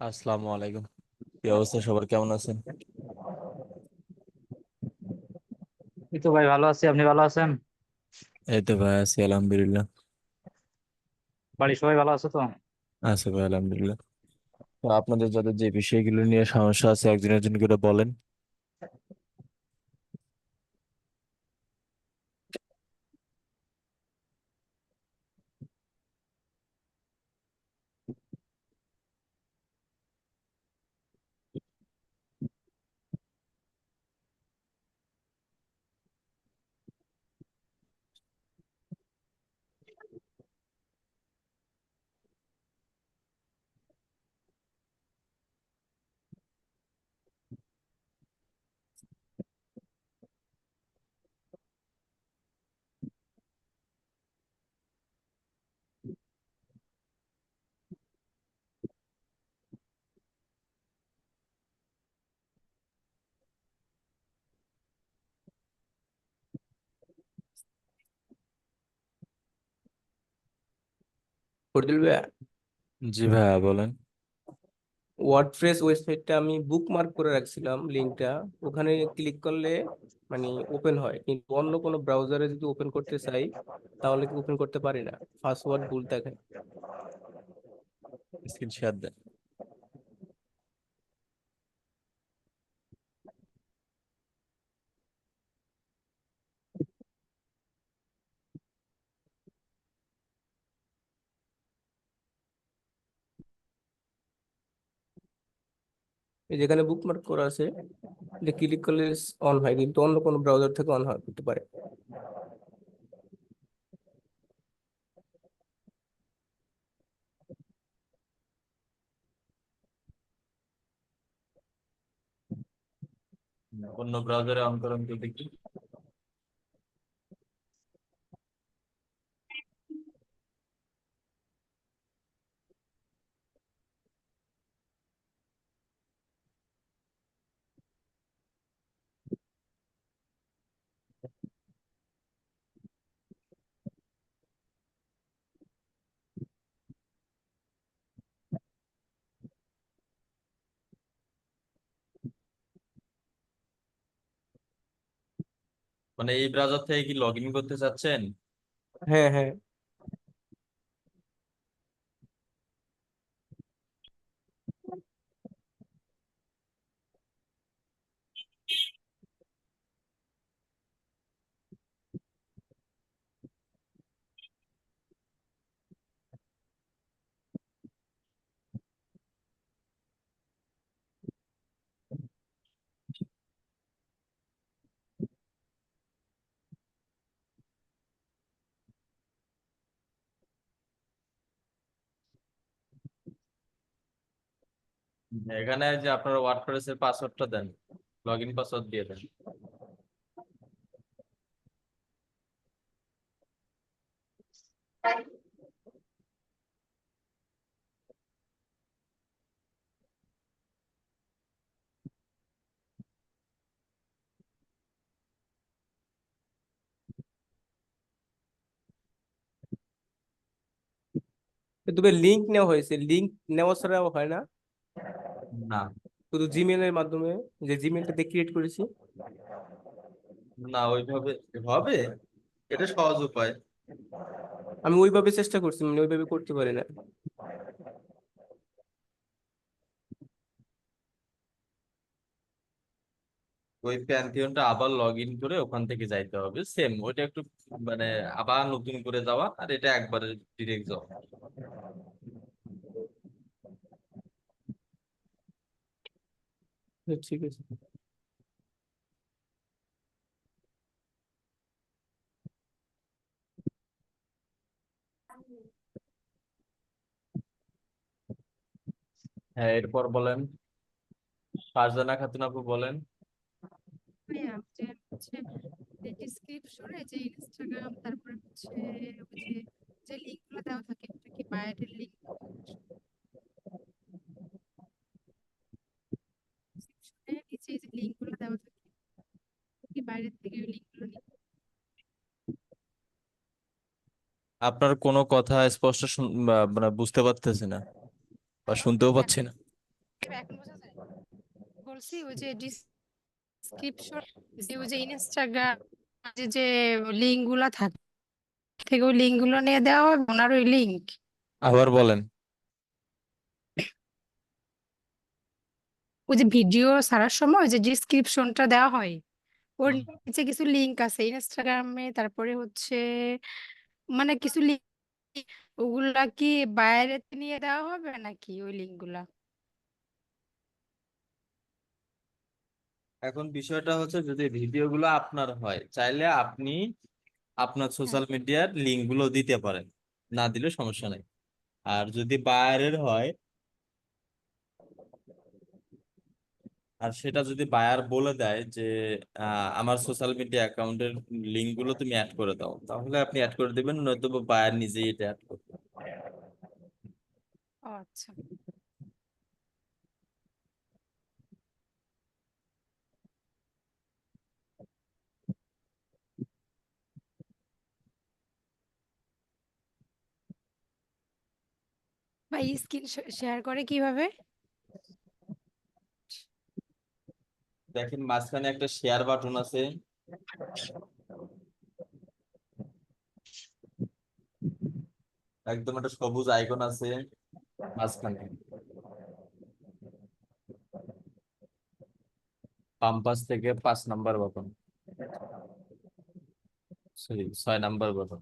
আসসালামু আলাইকুম। কি অবস্থা, সবার কেমন আছেন? এই তো ভাই ভালো আছি। আপনি ভালো আছেন? এই তো ভাই আছি আলহামদুলিল্লাহ। বাড়ির সবাই ভালো আছে তো? আছি ভাই আলহামদুলিল্লাহ। তো আপনাদের যাদের যে বিষয়গুলো নিয়ে সমস্যা আছে একজন একজন করে বলেন। ফরদুল ভাইয়া, জি ভাইয়া বলেন। ওয়ার্ডপ্রেস ওয়েবসাইটটা আমি বুকমার্ক করে রাখছিলাম লিঙ্কটা। ওখানে ক্লিক করলে মানে ওপেন হয়, কিন্তু অন্য কোনো ব্রাউজারে যদি ওপেন করতে চাই তাহলে কি ওপেন করতে পারি না, পাসওয়ার্ড ভুল দেখায়। স্ক্রিন শেয়ার দেন। এই যেখানে বুকমার্ক করা আছে এটা ক্লিক করলে অন হয়, কিন্তু অন্য কোনো ব্রাউজার থেকে অন হয় করতে পারে। অন্য ব্রাউজারে অন করুন তো দেখি। মানে এই ব্রাউজার থেকে কি লগ ইন করতে চাচ্ছেন? হ্যাঁ, হ্যাঁ। এখানে যে আপনারা ওয়ার্ডপ্রেসের পাসওয়ার্ডটা দেন, লগ ইন পাসওয়ার্ড দিয়ে দেন। তবে লিঙ্ক নেওয়া হয়েছে, লিঙ্ক নেওয়া ছাড়াও হয় না, না, শুধু জিমেলের মাধ্যমে, যে জিমেলটা দিয়ে ক্রিয়েট করেছি। না ওইভাবে হবে। এটা সহজ উপায়। আমি ওইভাবে চেষ্টা করছি, মানে ওইভাবে করতে পারি না। ওই প্যান্থিয়নটা আবার লগ ইন করে ওখান থেকে যাইতে হবে, সেম ওইটা একটু মানে আবার নতুন করে যাওয়া, আর এটা একবারে ডিরেক্ট যাওয়া। ঠিক আছে। হ্যাঁ, এরপর বলেন। ফারজানা খাতুন আপু বলেন। ভাইয়া যে হচ্ছে ডিসক্রিপশনে যে ইনস্টাগ্রাম তারপরে হচ্ছে ওই যে যে লিঙ্ক গুলো দেওয়া থাকে ওটা কি বায়োটের লিঙ্ক? ডিসক্রিপশনে নিচে যে লিঙ্ক গুলো দেওয়া থাকে কি বাইরের থেকে ওই লিঙ্ক গুলো নিতে? আপনার কোনো কথা স্পষ্ট মানে বুঝতে পারতেছি না। বা শুনতেও এখন পাচ্ছি না। এখন বোঝা যায়? বলছি ওই যে ডিসক্রিপশন, যে ওই যে ইনস্টাগ্রাম যে লিঙ্ক গুলা থাকে থেকে ওই লিঙ্ক গুলো নিয়ে দেওয়া হবে ওনার ওই লিঙ্ক। আবার বলেন। ওই যে ভিডিও ছাড়ার সময় ওই যে ডিসক্রিপশনটা দেওয়া হয়, ওর নিচে কিছু লিঙ্ক আছে ইনস্টাগ্রামে, তারপরে হচ্ছে মানে কিছু লিঙ্ক, ওগুলা কি বাইরে নিয়ে দেওয়া হবে নাকি ওই লিঙ্ক গুলা? এখন বিষয়টা হচ্ছে যদি ভিডিওগুলো আপনার হয়, চাইলে আপনি আপনার হ্যাঁ। সোশ্যাল মিডিয়ার লিঙ্ক গুলো দিতে পারেন, না দিলে সমস্যা নেই। আর যদি বায়ারের হয়, আর সেটা যদি বায়ার বলে দেয় যে আমার সোশ্যাল মিডিয়া অ্যাকাউন্টের লিঙ্ক গুলো তুমি অ্যাড করে দাও, তাহলে আপনি অ্যাড করে দিবেন, নয়তো বায়ার নিজেই এটা অ্যাড করবে। ও আচ্ছা। ভাই স্ক্রিন শেয়ার করে কিভাবে? দেখেন মাঝখানে একটা শেয়ার বাটন আছে, একদম একটা সবুজ আইকন আছে মাঝখানে, বাম পাশ থেকে 5 number button, sorry 6 number button.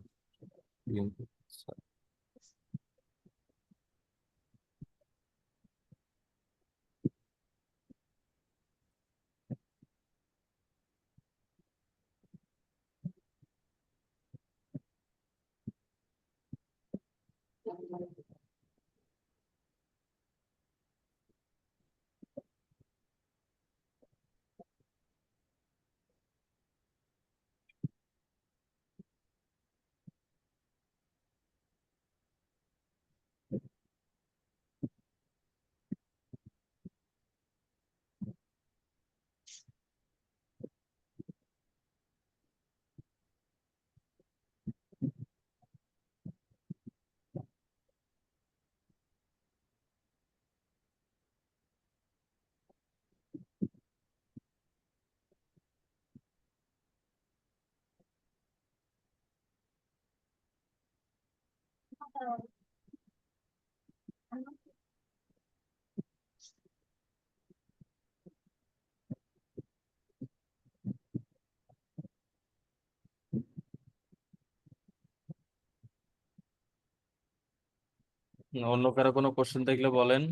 অন্য কারো কোনো কোশ্চেন থাকলে বলেন।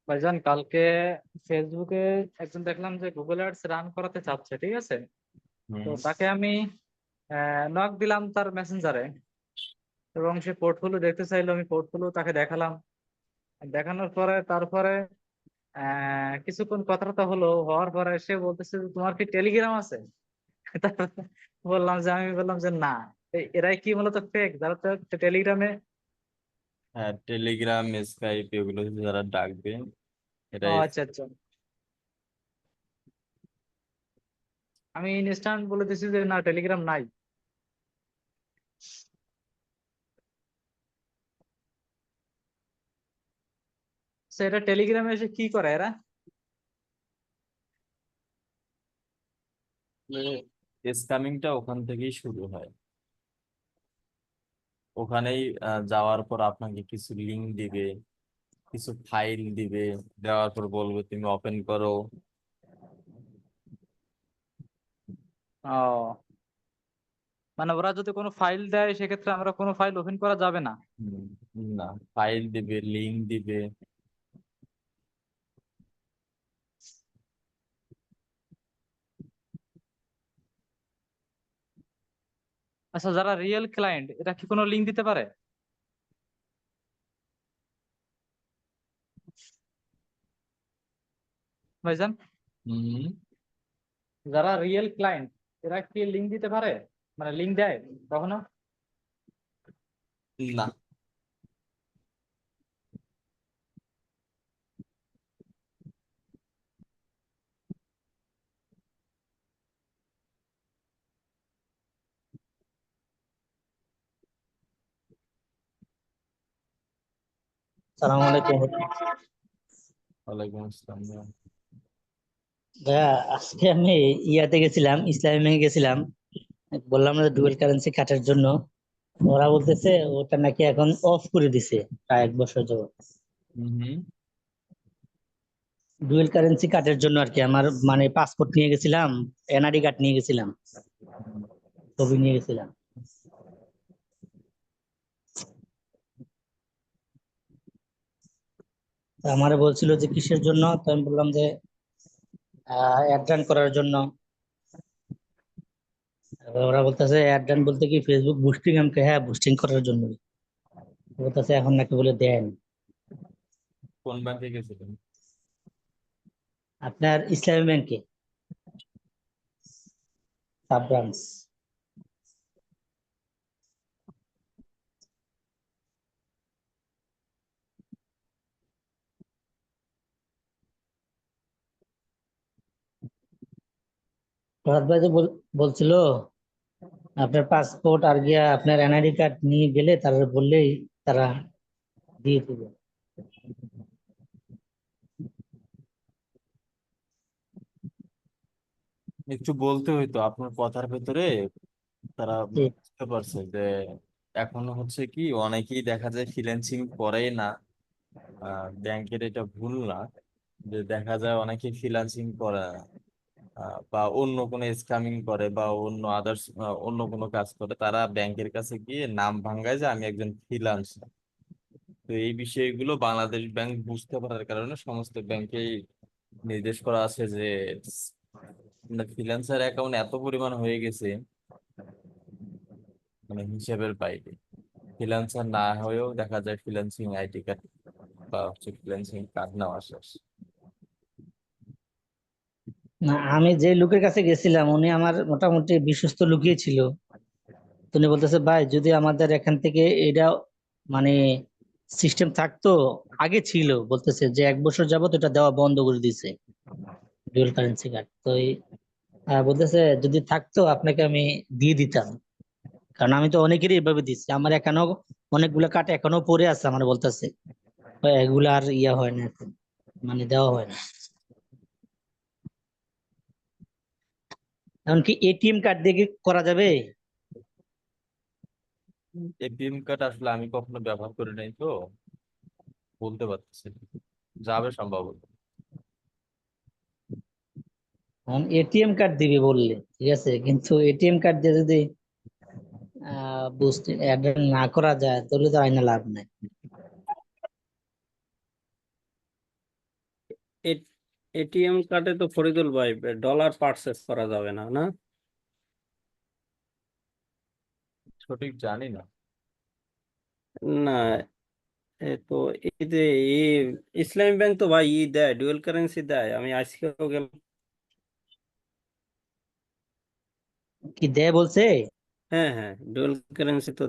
ভাইজান কালকে ফেসবুকে একজন দেখলাম যে গুগল অ্যাডস রান করাতে চাচ্ছে, ঠিক আছে? তো হুম। তাকে আমি নক দিলাম তার মেসেঞ্জারে, এবং সে পোর্টফোলিও দেখতে চাইলো, আমি পোর্টফোলিও তাকে দেখালাম। দেখানোর পরে তারপরে কিছুক্ষণ কথাবার্তা হলো, হওয়ার পরে সে বলতেছে যে, তোমার কি টেলিগ্রাম আছে? তারপরে আমি বললাম যে না। এরাই কি মূলত ফেক, যারা তো টেলিগ্রামে। হ্যাঁ, টেলিগ্রাম, স্কাইপ এগুলো যারা ডাকবে, ও এটাই। আচ্ছা আচ্ছা। আমি ইনস্ট্যান্ট বলে দিছি যে না, টেলিগ্রাম নাই। সেটা টেলিগ্রামে এসে কি করে এরা? স্ক্যামিংটা ওখান থেকেই শুরু হয়। ওখানেই যাওয়ার পর আপনাকে কিছু লিঙ্ক দিবে, কিছু ফাইল দিবে, দেওয়ার পর বলবে তুমি ওপেন করো। ও, মানে ওরা যদি কোনো ফাইল দেয় সেক্ষেত্রে আমরা কোনো ফাইল ওপেন করা যাবে না? হুম, না, ফাইল দিবে, লিঙ্ক দিবে। আচ্ছা, যারা রিয়েল ক্লায়েন্ট এরা কি কোনো লিঙ্ক দিতে পারে? ভাইজান? হুম। যারা রিয়েল ক্লায়েন্ট এরা কি লিঙ্ক দিতে পারে, মানে লিঙ্ক দেয় কখনো? না। সালাম আলাইকুম। ওয়ালাইকুম আসসালাম। ভাইয়া আজকে আমি ইয়াতে গেছিলাম, ইসলামী ব্যাংকে গেছিলাম, বললাম না ডুয়েল কারেন্সি কাটার জন্য। ওরা বলতেছে ওটা নাকি এখন অফ করে দিছে প্রায় 1 বছর যাবত। হুম। ডুয়েল কারেন্সি কাটার জন্য আর কি, আমার মানে পাসপোর্ট নিয়ে গেছিলাম, এনআইডি কার্ড নিয়ে গেছিলাম, ছবি নিয়ে গেছিলাম। তা আমারে বলছিল যে কিসের জন্য, তো আমি বললাম যে অ্যাড রান করার জন্য। এবার ওরা বলতেছে অ্যাড রান বলতে কি ফেসবুক বুস্টিং? আমাকে হ্যাঁ বুস্টিং করার জন্য বলতেছে, এখন নাকি বলে দেন। কোন ব্যাংকে গেছিলেন? আপনার ইসলামী ব্যাংকে সাব ব্রাঞ্চ। প্রভাত ভাই যে বলছিল আপনার পাসপোর্ট আর গিয়া আপনার এনআইডি কার্ড নিয়ে গেলে তারা বললেই তারা দিয়ে দিবে। একটু বলতে হইতো আপনার কথার ভেতরে, তারা জি। বুঝতে পারছে যে এখন হচ্ছে কি অনেকেই দেখা যায় ফ্রিল্যান্সিং করেই না। ব্যাংকের এটা ভুল না যে দেখা যায় অনেকে ফ্রিল্যান্সিং করে না, বা অন্য কোনো স্ক্যামিং করে বা অন্য আদার্স অন্য কোনো কাজ করে, তারা ব্যাংকের কাছে গিয়ে নাম ভাঙ্গায় যে আমি একজন ফ্রিল্যান্সার। তো এই বিষয়গুলো বাংলাদেশ ব্যাংক বুঝতে পারার কারণে সমস্ত ব্যাংকেই নির্দেশ করা আছে যে ফ্রিল্যান্সার অ্যাকাউন্ট এত পরিমাণ হয়ে গেছে, মানে হিসাবের বাইরে। ফ্রিল্যান্সার না হয়েও দেখা যায় ফ্রিল্যান্সিং আইডি কার্ড বা হচ্ছে ফ্রিল্যান্সিং কার্ড নেওয়া শেষ। না, আমি যে লোকের কাছে গেছিলাম উনি আমার মোটামুটি বিশ্বস্ত লোকই ছিল। তো উনি বলতেছে ভাই যদি আমাদের এখান থেকে এটা মানে সিস্টেম থাকতো, আগে ছিল, বলতেছে যে 1 বছর যাবত এটা দেওয়া বন্ধ করে দিছে ডুয়াল কারেন্সি কার্ড। তো বলতেছে যদি থাকতো আপনাকে আমি দিয়ে দিতাম, কারণ আমি তো অনেকেরই এভাবে দিচ্ছি, আমার এখনো অনেকগুলো কার্ড এখনো পড়ে আছে, আমার বলতেছে এগুলো আর ইয়া হয় না এখন, মানে দেওয়া হয় না। এমনকি এটিএম কার্ড দিয়ে কি করা যাবে? এটিএম কার্ড আসলে আমি কখনো ব্যবহার করি নাই, তো বলতে পারতেছি না। যাবে সম্ভবত। এখন এটিএম কার্ড দিবে বললে ঠিক আছে, কিন্তু এটিএম কার্ড দিয়ে যদি বুঝতে অ্যাড না করা যায় তাহলে তো আইনা লাভ নাই। এটিএম কার্ডে তো ফরিদুল ভাই ডলার পারচেস করা যাবে না, না? সঠিক জানি না। না, তো এই যে ইসলামী ব্যাংক তো ভাই দেয়, ডুয়াল কারেন্সি দেয়। আমি আজকেও গেলাম। কি দেয় বলছে? হ্যাঁ হ্যাঁ, ডুয়াল কারেন্সি তো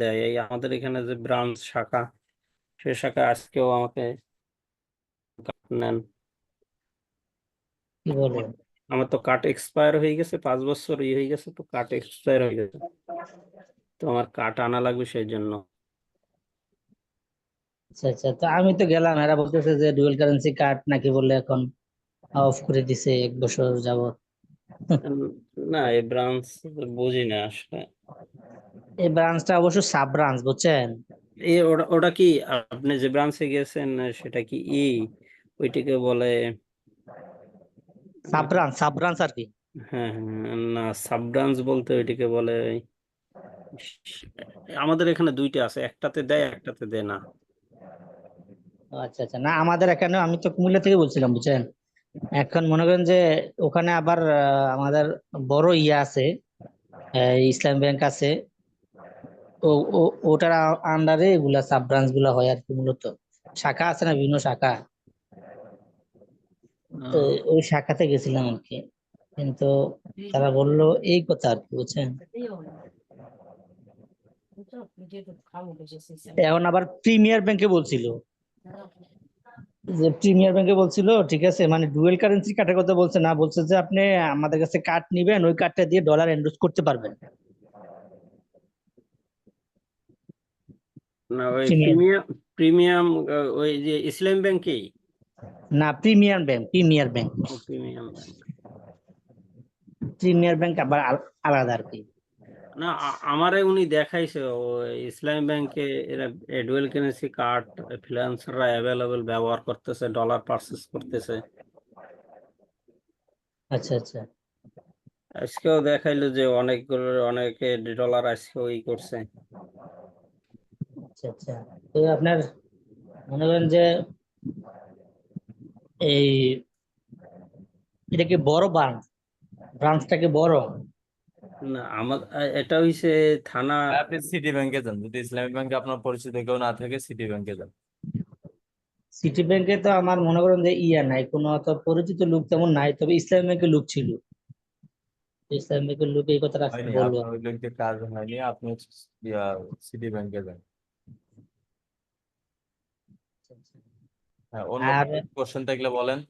দেয়। এই আমাদের এখানে যে ব্রাঞ্চ শাখা, সে শাখা আজকেও আমাকে নেন। কি বলে? আমার তো কার্ড এক্সপায়ার হয়ে গেছে, 5 বছর হয়ে গেছে, তো কার্ড এক্সপায়ার হয়ে গেছে। তো আমার কার্ড আনা লাগবে সেই জন্য। আচ্ছা আচ্ছা, তো আমি তো গেলাম, এরা বলতেছে যে ডুয়াল কারেন্সি কার্ড নাকি বললে এখন অফ করে দিছে 1 বছর যাবত। উম, না, এই ব্রাঞ্চ বুঝি না আসলে। এই ব্রাঞ্চটা অবশ্য সাব ব্রাঞ্চ বুঝছেন। ওটা ওটা কি, আপনি যে ব্রাঞ্চে গেছেন সেটা কি ওইটাকে বলে? সাব ব্রাঞ্চ আর কি। হ্যাঁ হ্যাঁ, না, সাব ব্রাঞ্চ বলতে ওইটাকে বলে আমাদের এখানে দুইটা আছে, একটাতে দেয় একটাতে দেয় না। আচ্ছা আচ্ছা, না আমাদের এখানে, আমি তো কুমিল্লা থেকে বলছিলাম বুঝছেন। এখন মনে করেন যে ওখানে আবার আমাদের বড় ইয়া আছে, ইসলাম ব্যাংক আছে। ও ওটার আন্ডারে এগুলা সাব ব্রাঞ্চ গুলা হয় আর কি, মূলত শাখা আছে না, বিভিন্ন শাখা। তো ওই শাখাতে গেছিলাম আর কি, কিন্তু তারা বললো এই কথা আর কি, বুঝছেন। এখন আবার প্রিমিয়ার ব্যাংকে বলছিল, যে প্রিমিয়ার ব্যাংকে বলছিল ঠিক আছে, মানে ডুয়েল কারেন্সি কার্ডের কথা বলছে না, বলছে যে আপনি আমাদের কাছে কার্ড নিবেন, ওই কার্ডটা দিয়ে ডলার এন্ডোজ করতে পারবেন। না ওই প্রিমিয়ার, প্রিমিয়াম ওই যে ইসলাম ব্যাংকেই। না প্রিমিয়ার ব্যাংক, প্রিমিয়ার ব্যাংক, ও প্রিমিয়াম ব্যাংক। প্রিমিয়ার ব্যাংক আবার আলাদা আর কি। না আমারে উনি দেখাইছে ওই ইসলাম ব্যাংকে এরা ডুয়েল কারেন্সি কার্ড ফ্রিল্যান্সাররা অ্যাভেলেবল ব্যবহার করতেছে, ডলার পারচেস করতেছে। আচ্ছা আচ্ছা আজকেও দেখাইলো যে অনেকে ডলার আজকেও করছে। আচ্ছা আচ্ছা। তো আপনার মনে করেন যে এই এটা কি বড় ব্রাঞ্চ, ব্রাঞ্চটা কি বড়? না আমার এটা হইছে থানা। আপনি সিটি ব্যাংকে যান, যদি ইসলামিক ব্যাংকে আপনার পরিচিত কেউ না থাকে সিটি ব্যাংকে যান। সিটি ব্যাংকে তো আমার মনে করেন যে ইয়া নাই, কোনো অত পরিচিত লোক তেমন নাই, তবে ইসলাম ব্যাংকের লোক ছিল। ইসলাম ব্যাংকের লোক এই কথাটা আজকে হয়নি, বললো। আপনার ওই লোকটির কাজ হয়নি, আপনি সিটি ব্যাংকে যান। হ্যাঁ, অন্য আর কোশ্চেন থাকলে বলেন।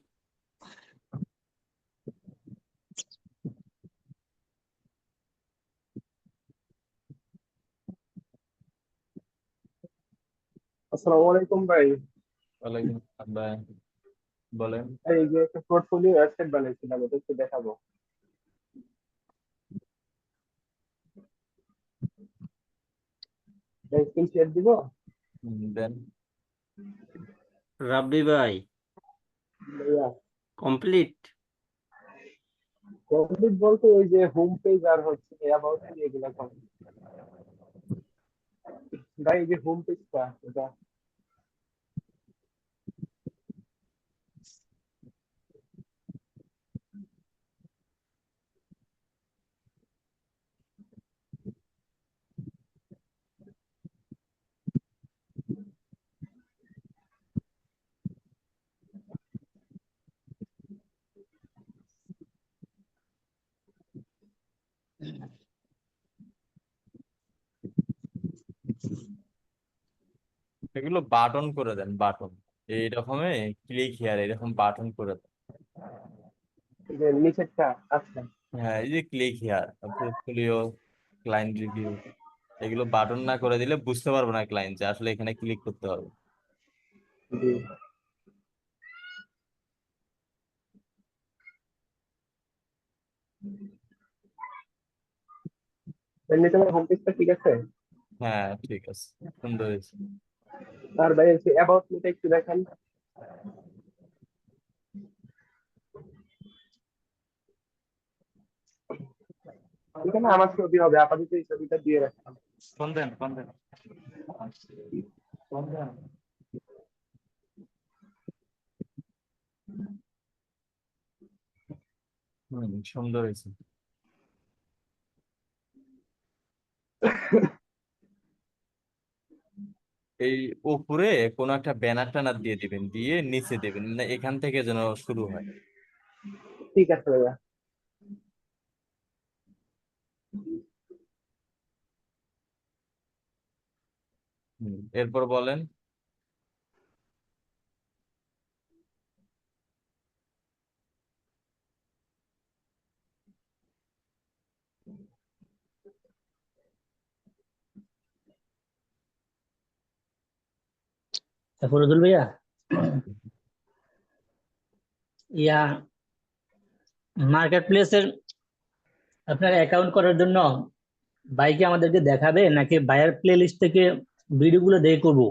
আসসালামু আলাইকুম ভাই। ওয়ালাইকুম আসসালাম ভাই, বলেন। এই যে একটা পোর্টফোলিও ওয়েবসাইট বানাইছিলাম, ওটা একটু দেখাবো। স্ক্রিন শেয়ার দিব। দেন। রাব্বি ভাই ভাইয়া কমপ্লিট। কমপ্লিট বলতে ওই যে হোম পেজ আর হচ্ছে অ্যাবাউট মি এগুলা complete। ভাই এই যে হোম পেজটা এটা এগুলো বাটন করে দেন, বাটন এইরকমে ক্লিক হিয়ার এরকম বাটন করে দেন। এই যে নিচেরটা। আচ্ছা হ্যাঁ, এই যে click here, portfolio, client review, এগুলো বাটন না করে দিলে বুঝতে পারবো না ক্লায়েন্ট যে আসলে এখানে ক্লিক করতে হবে। জি। এর নিচে হোম পেজটা ঠিক আছে। হ্যাঁ ঠিক আছে, সুন্দর হয়েছে। আর ভাই হচ্ছে অ্যাবাউট মিটা একটু দেখেন। এখানে আমার ছবি হবে, আপাতত এই ছবিটা দিয়ে রাখলাম। ফোন দেন, ফোন দেন, ফোন দেন। সুন্দর হয়েছে। এই উপরে কোনো একটা ব্যানার টানার দিয়ে দিবেন, দিয়ে নিচে দিবেন, মানে এখান থেকে যেন শুরু হয়। ঠিক আছে ভাইয়া। এরপর বলেন। ফরজুল ভাইয়া, ইয়া মার্কেট প্লেসের আপনার অ্যাকাউন্ট করার জন্য বাইকে আমাদেরকে দেখাবে, নাকি বায়ার প্লে লিস্ট থেকে ভিডিওগুলো দেখে করবো?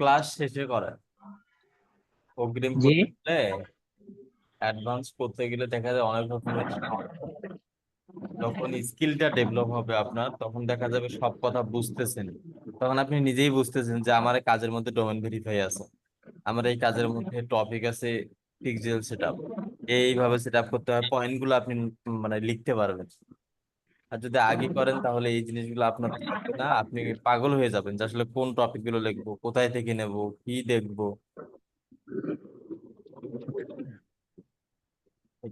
ক্লাস শেষে করেন, অগ্রিম জি করতে গেলে, অ্যাডভান্স করতে গেলে দেখা যায় অনেক রকমের যখন স্কিলটা ডেভেলপ হবে আপনার, তখন দেখা যাবে সব কথা বুঝতেছেন, তখন আপনি নিজেই বুঝতেছেন যে আমার এই কাজের মধ্যে ডোমেন ভেরিফাই আছে, আমার এই কাজের মধ্যে টপিক আছে পিক্সেল সেটআপ, এইভাবে সেটআপ করতে হয়, পয়েন্ট গুলো আপনি মানে লিখতে পারবেন। আর যদি আগে করেন তাহলে এই জিনিসগুলো আপনার থাকবে না, আপনি পাগল হয়ে যাবেন যে আসলে কোন টপিক গুলো লিখবো, কোথায় থেকে নেব, কি দেখবো।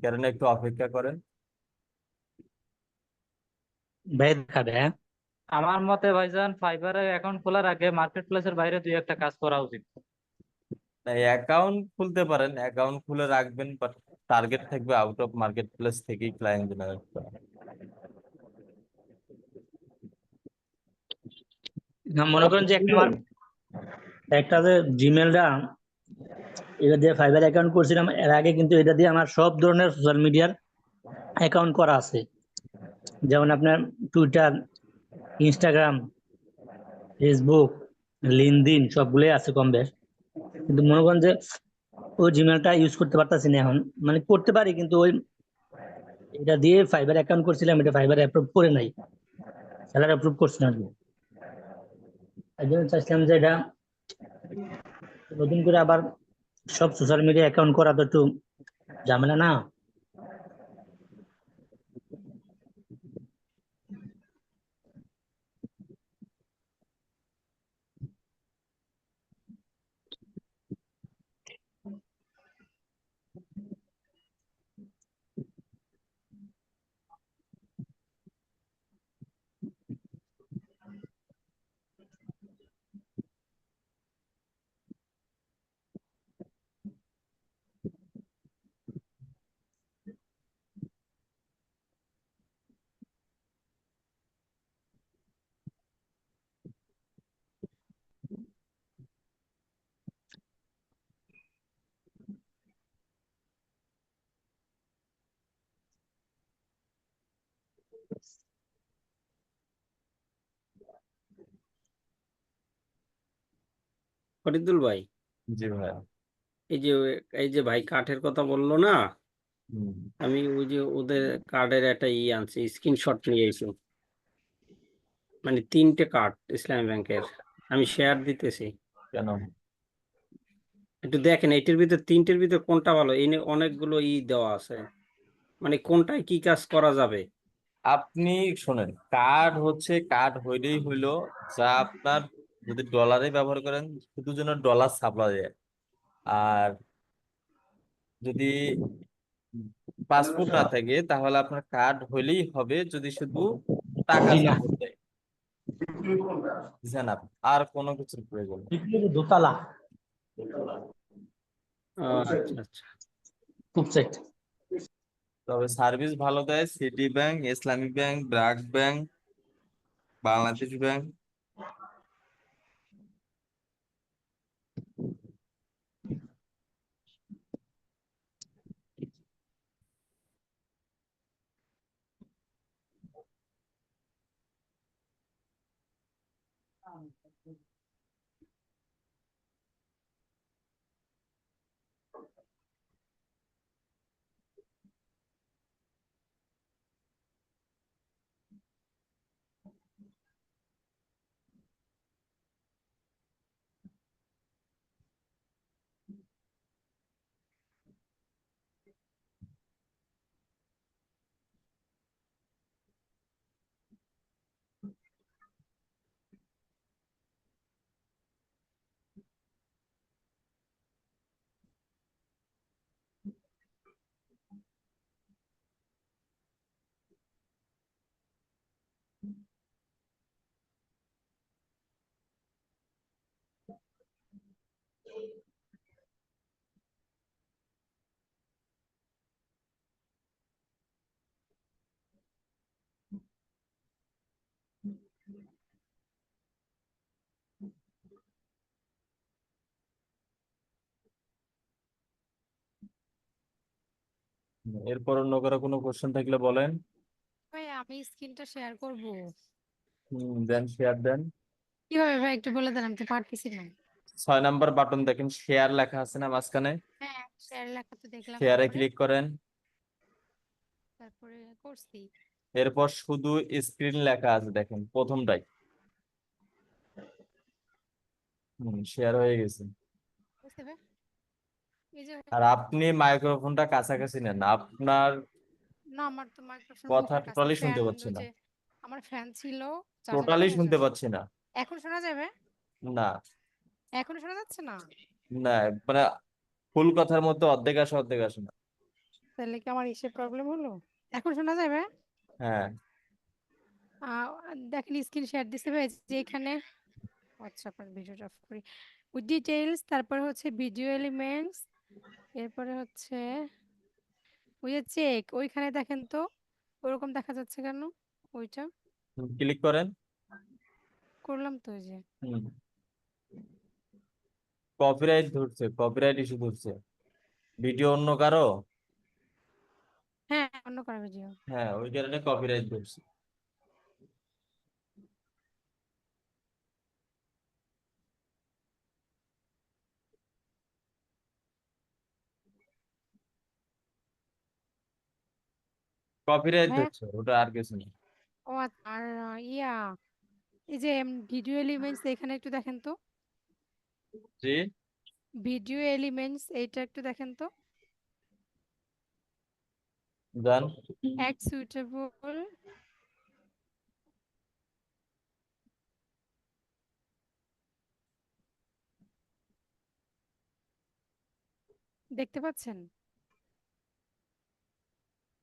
কারণে একটু অপেক্ষা করেন। ভাই দেখাবে, হ্যাঁ? আমার মতে ভাইজান ফাইবারে অ্যাকাউন্ট খোলার আগে মার্কেট প্লেসের বাইরে দুই একটা কাজ করা উচিত। অ্যাকাউন্ট খুলতে পারেন, অ্যাকাউন্ট খুলে রাখবেন, বাট টার্গেট থাকবে আউট অফ মার্কেট প্লেস থেকেই ক্লায়েন্ট জেনারেট করা। না, মনে করেন যে একটা যে জিমেলটা, এটা দিয়ে ফাইবার অ্যাকাউন্ট করছিলাম এর আগে, কিন্তু এটা দিয়ে আমার সব ধরনের সোশ্যাল মিডিয়ার অ্যাকাউন্ট করা আছে, যেমন আপনার টুইটার, ইনস্টাগ্রাম, ফেসবুক, লিঙ্কডইন সবগুলোই আছে কম বেশ। কিন্তু মনে করেন যে ওই জিমেলটা ইউজ করতে পারতাছি না এখন, মানে করতে পারি কিন্তু ওই এটা দিয়ে ফাইবার অ্যাকাউন্ট করছিলাম, এটা ফাইবার অ্যাপ্রুভ করে নাই, সেলার অ্যাপ্রুভ করছে না। এই জন্য চাইছিলাম যে এটা নতুন করে আবার সব সোশ্যাল মিডিয়া অ্যাকাউন্ট করা তো একটু ঝামেলা না? ফরিদুল ভাই, জি ভাইয়া। এই যে এই যে ভাই কাঠের কথা বললো না, হুম। আমি ওই যে ওদের কার্ডের একটা আনছি, স্ক্রিনশট নিয়ে এসো, মানে 3টে কার্ড ইসলামী ব্যাংকের, আমি শেয়ার দিতেছি, কেন? একটু দেখেন এটির ভিতর 3টের ভিতর কোনটা ভালো। এনে অনেকগুলো দেওয়া আছে, মানে কোনটায় কি কাজ করা যাবে। আপনি শোনেন, কার্ড হইলেই হইলো, যা আপনার যদি ডলারে ব্যবহার করেন শুধু যেন ডলার সাপ্লাই দেয়, আর যদি পাসপোর্ট না থাকে তাহলে আপনার কার্ড হইলেই হবে যদি শুধু টাকা জি না, সাপোর্ট দেয়। বুঝছেন আপনি? আর কোনো কিছুর প্রয়োজন নেই। দোতলা আচ্ছা আচ্ছা। খুব সেট। তবে সার্ভিস ভালো দেয় সিটি ব্যাংক, ইসলামী bank, BRAC bank, Bangladesh bank. এরপর অন্য কারো কোনো কোশ্চেন থাকলে বলেন। ভাই আমি স্ক্রিনটা শেয়ার করব দেন শেয়ার দেন। কিভাবে ভাই একটু বলে দেন, আমি তো পারতেছি না। 6 নাম্বার বাটন দেখেন, শেয়ার লেখা আছে না মাঝখানে? হ্যাঁ, শেয়ার লেখা তো দেখলাম, শেয়ারে তারপরে ক্লিক করেন। তারপরে করছি। এরপর শুধু স্ক্রিন লেখা আছে দেখেন প্রথমটাই। শেয়ার হয়ে গেছে। বুঝতে পার এই যে আর আপনি মাইক্রোফোনটা কাছাকাছি নেন, আপনার না, আমার তো মাইক্রোফোন কথা মুখের কাছে, টোটালি শুনতে ফ্যান পাচ্ছি না। যে আমার ফ্যান ছিল চার্জারটা টোটালি শেষ শুনতে হয়েছে। পাচ্ছি না। এখন শোনা যাবে? না, এখন শোনা যাচ্ছে না? না, মানে ফুল কথার মধ্যে অর্ধেক আসে অর্ধেক আসে না। তাহলে কি আমার ইসে প্রবলেম হলো? এখন শোনা যাবে? হ্যাঁ, দেখেন স্ক্রিন শেয়ার দিছে ভাই যে এখানে। আচ্ছা আপনার ভিডিওটা অফ করি। উইথ ডিটেইলস, তারপরে হচ্ছে ভিডিও এলিমেন্টস, এরপরে হচ্ছে ওই যে চেক, ওইখানে দেখেন তো ওরকম দেখা যাচ্ছে কেন? ওইটা ক্লিক করেন। করলাম তো ওই যে। হুম, কপিরাইট ধরছে, কপিরাইট ইস্যু ধরছে। ভিডিও অন্য কারো? হ্যাঁ, অন্য কারো ভিডিও। হ্যাঁ, ওই কারণে কপিরাইট ধরছে। কপিরাইট ভাইয়া, ধরছে, ওটা আর কিছু নেই। ও আচ্ছা, আর ইয়া, এই যে ভিডিও এলিমেন্টস এখানে একটু দেখেন তো। জি, ভিডিও এলিমেন্টস এইটা একটু দেখেন তো। যান। অ্যাড সুইটেবল, দেখতে পাচ্ছেন?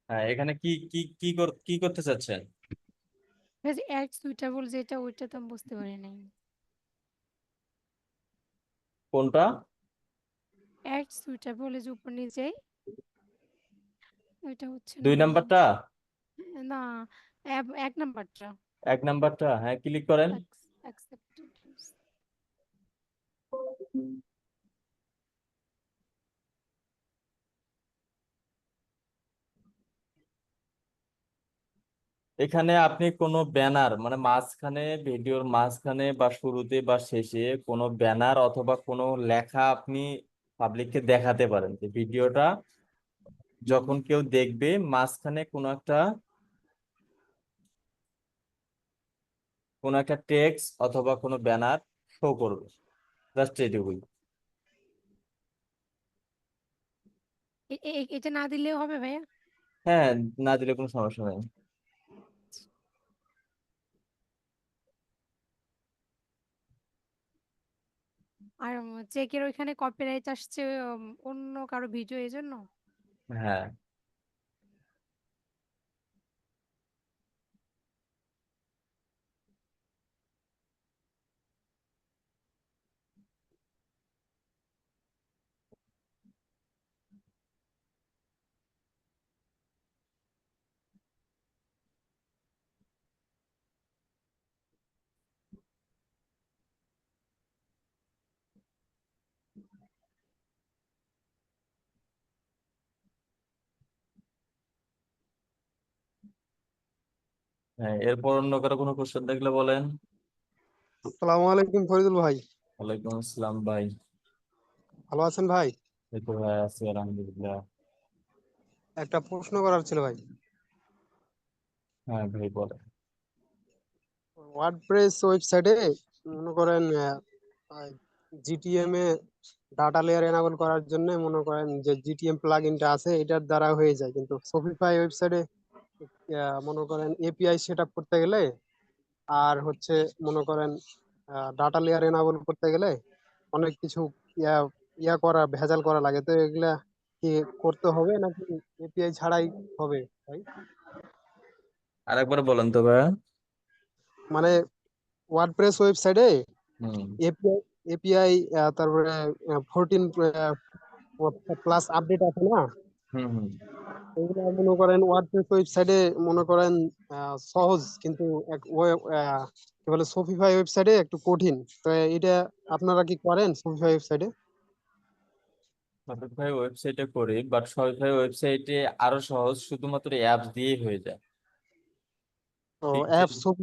হ্যাঁ, এখানে কি করতে চাচ্ছেন? অ্যাড সুইটেবল যেটা, ওইটা তো আমি বুঝতে পারি নাই। কোনটা? অ্যাড সুইটেবল এই যে উপর নিচেই, ওইটা হচ্ছে না 2 কেন? নাম্বারটা? না, এক নাম্বারটা। 1 নাম্বারটা, হ্যাঁ ক্লিক করেন। অ্যাকসেপ্টেড। এখানে আপনি কোনো ব্যানার মানে মাঝখানে, ভিডিওর মাঝখানে বা শুরুতে বা শেষে কোনো ব্যানার অথবা কোনো লেখা আপনি পাবলিককে দেখাতে পারেন যে ভিডিওটা যখন কেউ দেখবে মাঝখানে কোনো একটা টেক্সট অথবা কোনো ব্যানার শো করবে। জাস্ট এটুকুই। এটা না দিলেও হবে ভাইয়া? হ্যাঁ, না দিলে কোনো সমস্যা নেই। আর চেকের ওইখানে কপিরাইট আসছে অন্য কারো ভিডিও, এই জন্য। হ্যাঁ, হ্যাঁ, এরপর অন্য কারো কোনো কোশ্চেন দেখলে বলেন। আসসালামু আলাইকুম ফরিদুল ভাই। ওয়ালাইকুম আসসালাম ভাই। ভালো আছেন ভাই? এই তো ভাই আছি আলহামদুলিল্লাহ। একটা প্রশ্ন করার ছিল ভাই। হ্যাঁ ভাই বলেন। ওয়ার্ডপ্রেস ওয়েবসাইটে মনে করেন জিটিএম এ ডাটা লেয়ার এনাবল করার জন্য মনে করেন যে জিটিএম প্লাগইনটা আছে এটার দ্বারা হয়ে যায়, কিন্তু শপিফাই ওয়েবসাইটে মনে করেন এপিআই সেট আপ করতে গেলে আর হচ্ছে মনে করেন ডাটা লেয়ার এনাবল করতে গেলে অনেক কিছু ইয়া ইয়া করা ভেজাল করা লাগে। তো এগুলা কি করতে হবে নাকি এপিআই ছাড়াই হবে ভাই? আরেকবার বলেন তো ভাই। মানে ওয়ার্ডপ্রেস ওয়েবসাইটে হুম, এপিআই এপিআই তারপরে 14 প্লাস আপডেট আছে না, হুম, হুম। এগুলো মনে করেন ওয়ার্ডপ্রেস ওয়েবসাইটে মনে করেন সহজ, কিন্তু কি বলে শপিফাই ওয়েবসাইটে একটু কঠিন। তো এটা আপনারা কি করেন শপিফাই ওয়েবসাইটে? শপিফাই ওয়েবসাইটে করি, বাট শপিফাই ওয়েবসাইটে আরো সহজ, শুধুমাত্র অ্যাপস দিয়েই হয়ে যায়। তো অ্যাপ পিক্সেল,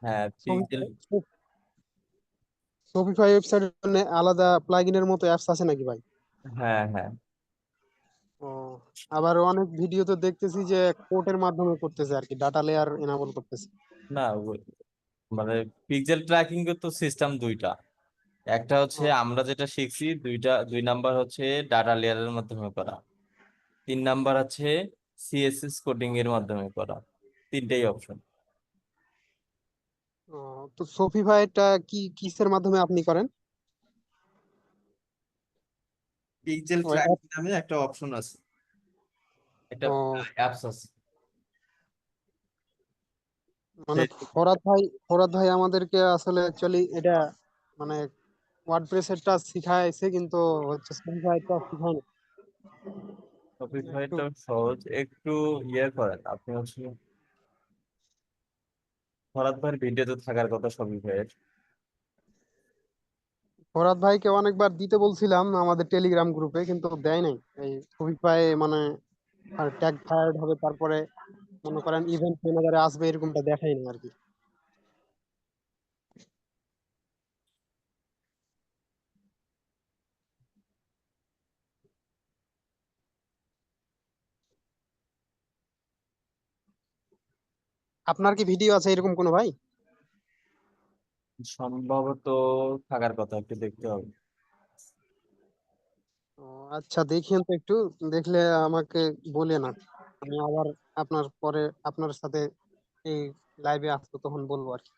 হ্যাঁ পিক্সেল। শপিফাই ওয়েবসাইটের জন্য আলাদা প্লাগইনের মতো অ্যাপস আছে নাকি ভাই? হ্যাঁ, হ্যাঁ। ও, আবার অনেক ভিডিও তো দেখতেছি যে কোডের মাধ্যমে করতেছে আর কি, ডাটা লেয়ার এনাবল করতেছে। না, মানে পিক্সেল ট্র্যাকিং এর তো সিস্টেম দুইটা। একটা হচ্ছে ও, আমরা যেটা শিখছি, 2 নাম্বার হচ্ছে ডাটা লেয়ারের মাধ্যমে করা। 3 নাম্বার হচ্ছে সিএসএস কোডিং এর মাধ্যমে করা। তিনটেই অপশন। ও, তো শপিফাইটা কি কিসের মাধ্যমে আপনি করেন? পিক্সেল ও, ট্র্যাকিং নামে একটা অপশন আছে। এটা ও অ্যাপস আছে মানে সেই- ফরাদ ভাই আমাদেরকে আসলে অ্যাকচুয়ালি এটা মানে ওয়ার্ডপ্রেসেরটা শিখাইছে, কিন্তু হচ্ছে শপিফাইটা শিখায়নি। মানে একটু শপিফাইটা সহজ একটু ইয়ে করেন আপনি হচ্ছে ফরহাদ ভাইয়ের ভিডিওতে থাকার কথা শপিফাইয়ের। ফরাদ ভাইকে অনেকবার দিতে বলছিলাম আমাদের টেলিগ্রাম গ্রুপে, কিন্তু দেয় নাই। এই শপিফাই মানে আর ট্যাগ ফায়ার্ড হবে, তারপরে মনে করেন ইভেন্ট ম্যানেজারে আসবে, এরকমটা দেখাই না আর কি। আপনার কি ভিডিও আছে এরকম কোনো ভাই? সম্ভবত থাকার কথা, একটু দেখতে হবে। ও আচ্ছা, দেখিয়েন তো একটু, দেখলে আমাকে বলে না, আমি আবার আপনার সাথে এই লাইভে আসবো, তখন বলবো আর কি।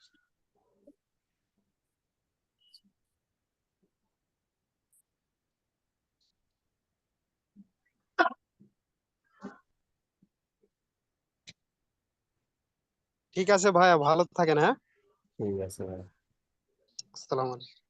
ঠিক আছে ভাইয়া, ভালো থাকেন, হ্যাঁ। ঠিক আছে ভাই। আসসালামু আলাইকুম।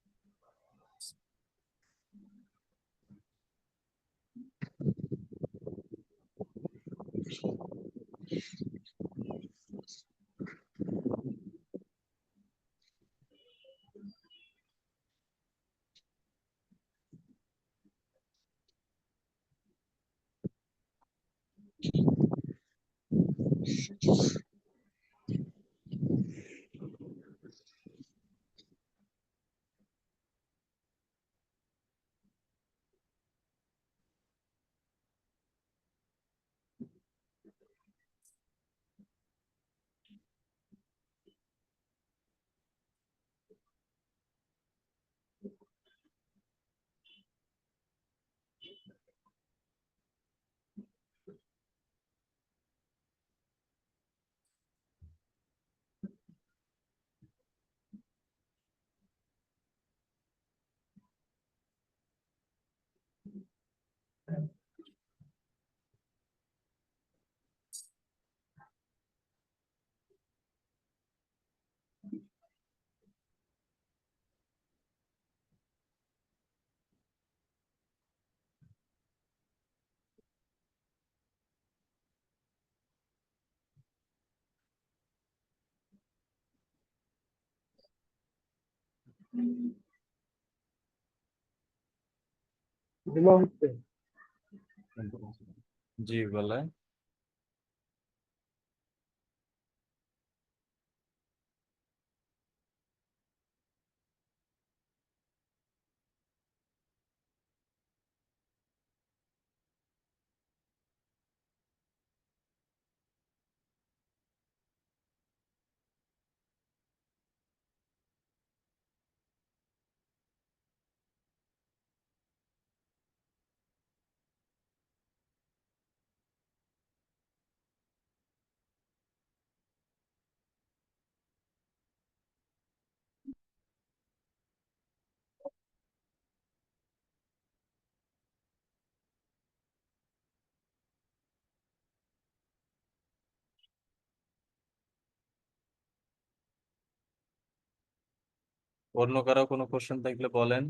দিমা হচ্ছে জি বলে। অন্য কারো কোনো কোশ্চেন থাকলে বলেন।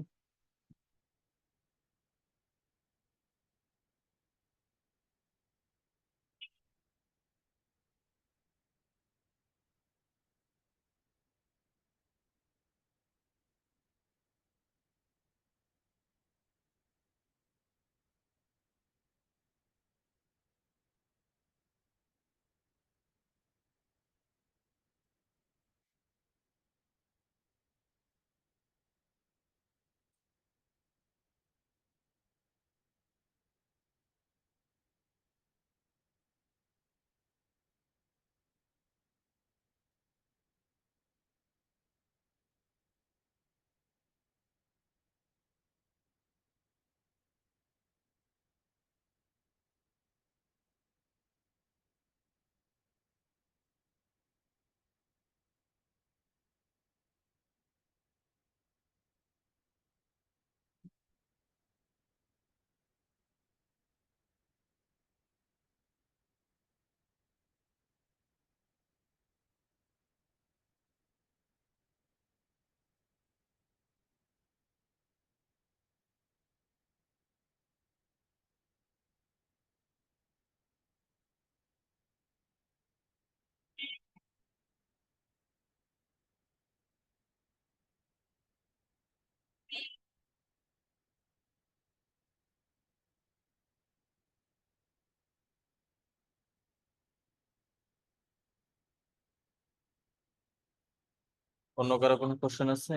অন্য কারো কোনো কোশ্চেন আছে?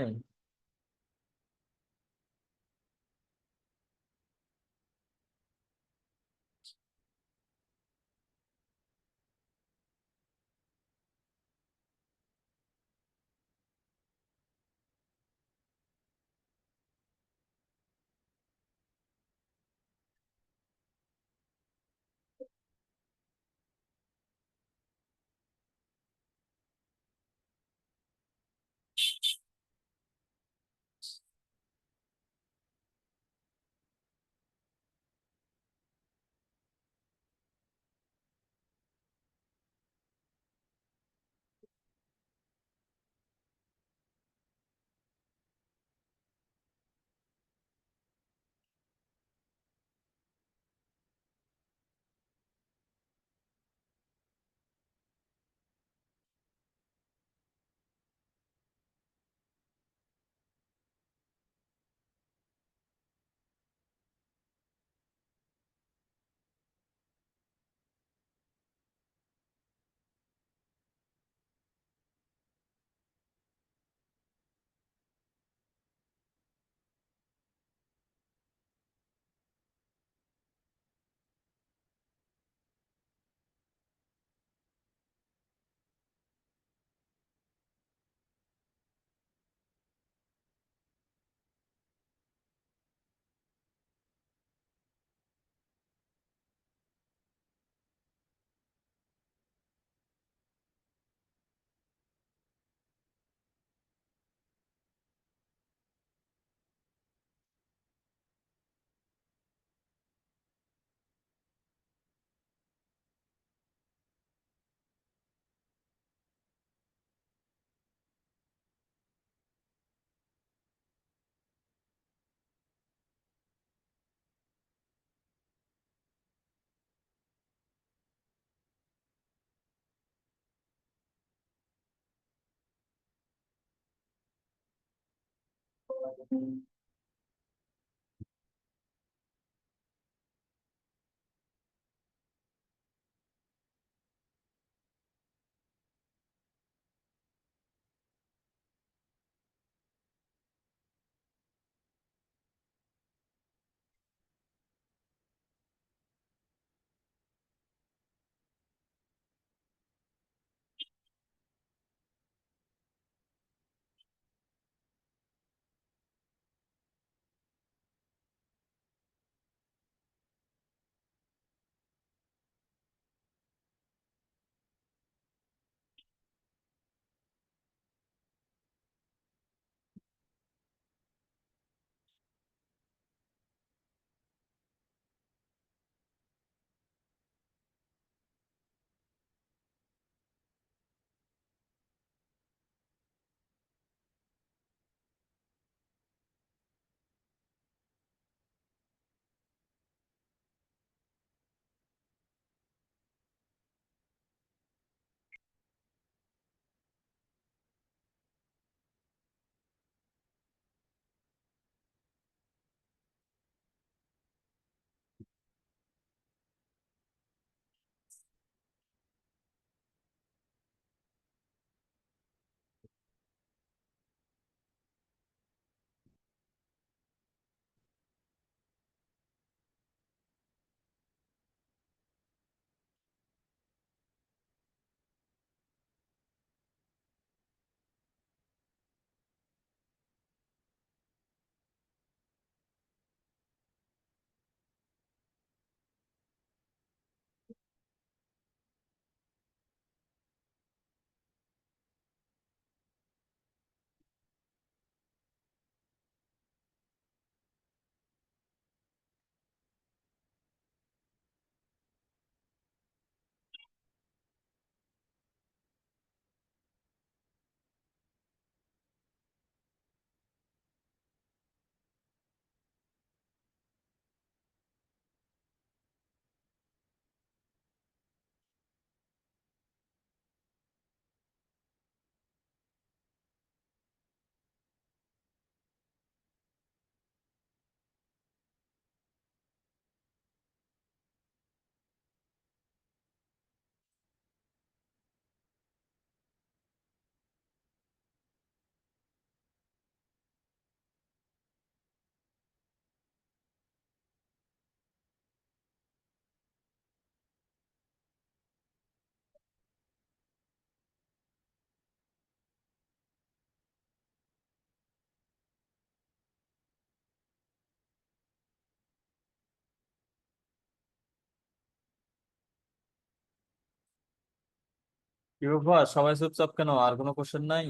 কি ব্যাপার, সবাই চুপচাপ কেন? আর কোনো কোশ্চেন নাই?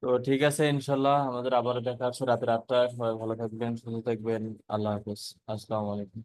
তো ঠিক আছে, ইনশাল্লাহ আমাদের আবার দেখা হচ্ছে রাতের 8টায়। সবাই ভালো থাকবেন, সুস্থ থাকবেন। আল্লাহ হাফেজ। আসসালামু আলাইকুম।